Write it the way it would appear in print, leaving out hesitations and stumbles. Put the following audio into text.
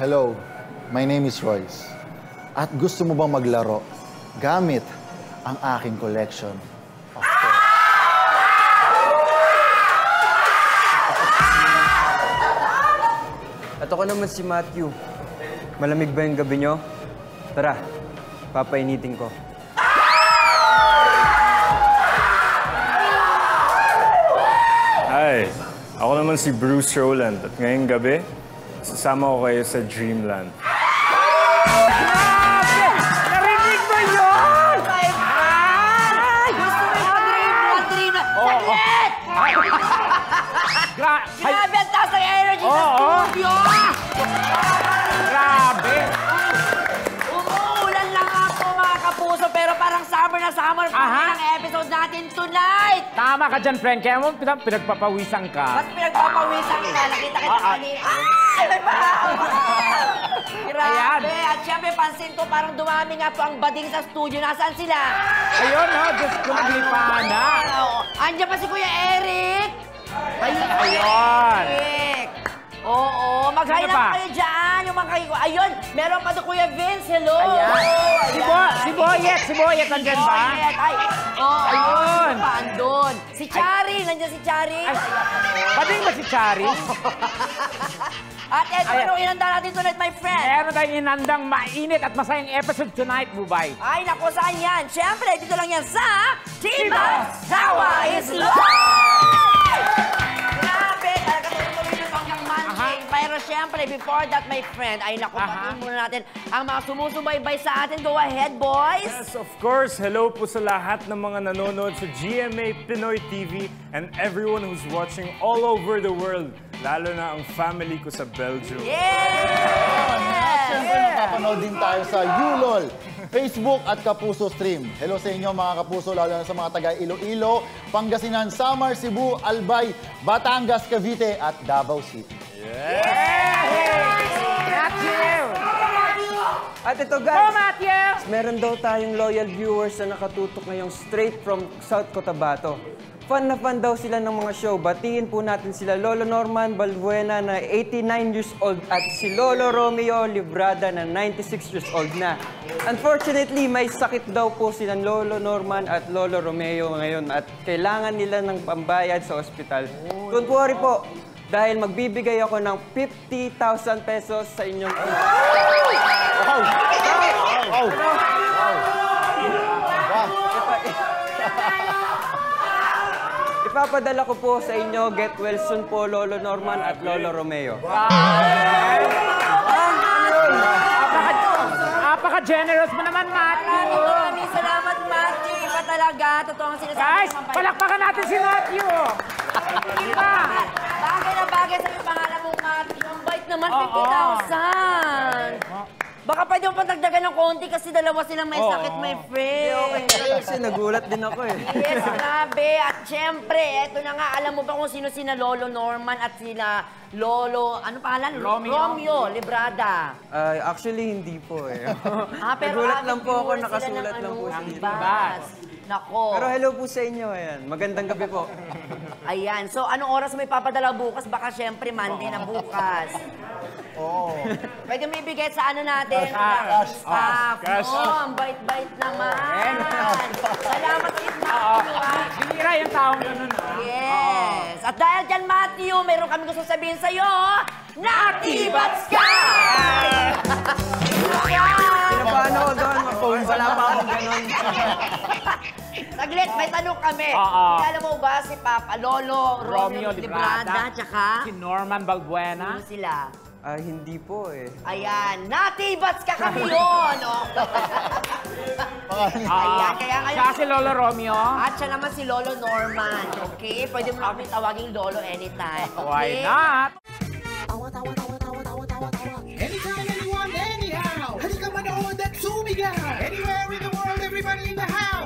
Hello, my name is Royce. At gusto mo bang maglaro gamit ang aking collection of toys? At ako naman si Matthew. Malamig ba yung gabi nyo? Tara, papainitin ko. Hi, ako naman si Bruce Rowland at ngayong gabi, sasama ko kayo sa Dreamland. Narinig mo yun! Gusto mo yung dream na... Saglit! Grabe ang taas ng energy sa studio! Grabe! Umuulan lang ako mga kapuso, pero parang summer na summer pa ang episode natin tonight! Tama ka dyan, friend. Kaya mo pinagpapawisan ka. Mas pinagpapawisan ka. Nakita kita kanina. Ay! May bahawa! Grabe! At syempre, pansin ko parang dumami nga po ang bading sa studio. Nasaan sila? Ayun, no? Diyos ko, naglipa na. Andiyan pa si Kuya Eric! Ayun! Eric! Oo, mag-hi Sino lang pa? kayo dyan. Yung mga kayo. Ayun, meron pa doon Kuya Vince. Hello! Ayan. Si Boyet, nandyan ba? Boyet, ay. Oo, Ayun. Pa, andun. Si Chari, nandiyan si Chari. Bading ba si Chari? At eto, anong inanda natin tonight, my friend? Meron tayong inandang mainit at masayang episode tonight, Bubay. Ay, naku, saan yan? Siyempre, dito lang yan sa Tiba Sawa is Live! Grabe, talaga tuloy-tuloy yung hanggang Monday. Pero siyempre, before that, my friend, ay naku, patin muna natin ang mga sumusubaybay sa atin. Go ahead, boys! Yes, of course. Hello po sa lahat ng mga nanonood sa GMA Pinoy TV and everyone who's watching all over the world. Lalo na ang family ko sa Belgium. Siyempre, napapanood din tayo sa ULOL, Facebook at Kapuso Stream. Hello sa inyo mga Kapuso, lalo na sa mga taga Iloilo, Pangasinan, Samar, Cebu, Albay, Batangas, Cavite at Davao City. At ito guys, meron daw tayong loyal viewers na nakatutok ngayong straight from South Cotabato. Fan na fan daw sila ng mga show. Batiin po natin sila Lolo Norman Balbuena na 89 years old at si Lolo Romeo Librada na 96 years old na. Unfortunately, may sakit daw po sila Lolo Norman at Lolo Romeo ngayon at kailangan nila ng pambayad sa ospital. Don't worry po, dahil magbibigay ako ng 50,000 pesos sa inyong Ipapadala ko po sa inyo, get well soon po, Lolo Norman at Lolo Romeo. Napaka-generous mo naman, Matthew. Maraming salamat, Matthew. Iba talaga. Totoo ang sinasabi. Guys, palakpakan natin si Matthew. Iba. Bagay na bagay sa yung pangalan mong Matthew. Ang bait naman, 50,000. Baka pwede mo patagdagan ng konti kasi dalawa silang may sakit, my friend. Kasi nagulat din ako eh. Yes, grabe. At syempre, eto na nga, alam mo ba kung sino sina Lolo Norman at sila Lolo, ano pangalan? Romeo Librada. Actually, hindi po eh. Pero nagulat lang po ako, sila nakasulat ng lang po sa Ambas. Nako. Pero hello po sa inyo, ayan. Magandang gabi po. Ayan. So, anong oras may papadala bukas? Baka syempre, Monday na bukas. Pwede mo ibigay sa ano natin? Staff. Ang bait-bait naman. Salamat sa Matthew. Binira yung taong ganun. Yes. At dahil dyan, Matthew, mayroon kami gusto sabihin sa'yo, Natibats ka! Paano ko doon? Wala pa akong ganun. Saglit, may tanong kami. Alam mo ba si Papa Lolo Romeo Librada, tsaka si Norman Balbuena? ano sila? Hindi po eh. Ayan, Natibats ka kami yun! Ayan, kaya ngayon... Siya si Lolo Romeo. At siya naman si Lolo Norman, okay? Pwede mo kami tawaging Lolo anytime, okay? Why not? Anytime, anyone, anyhow. Halika manood at sumigaw. Anywhere in the world, everybody in the house.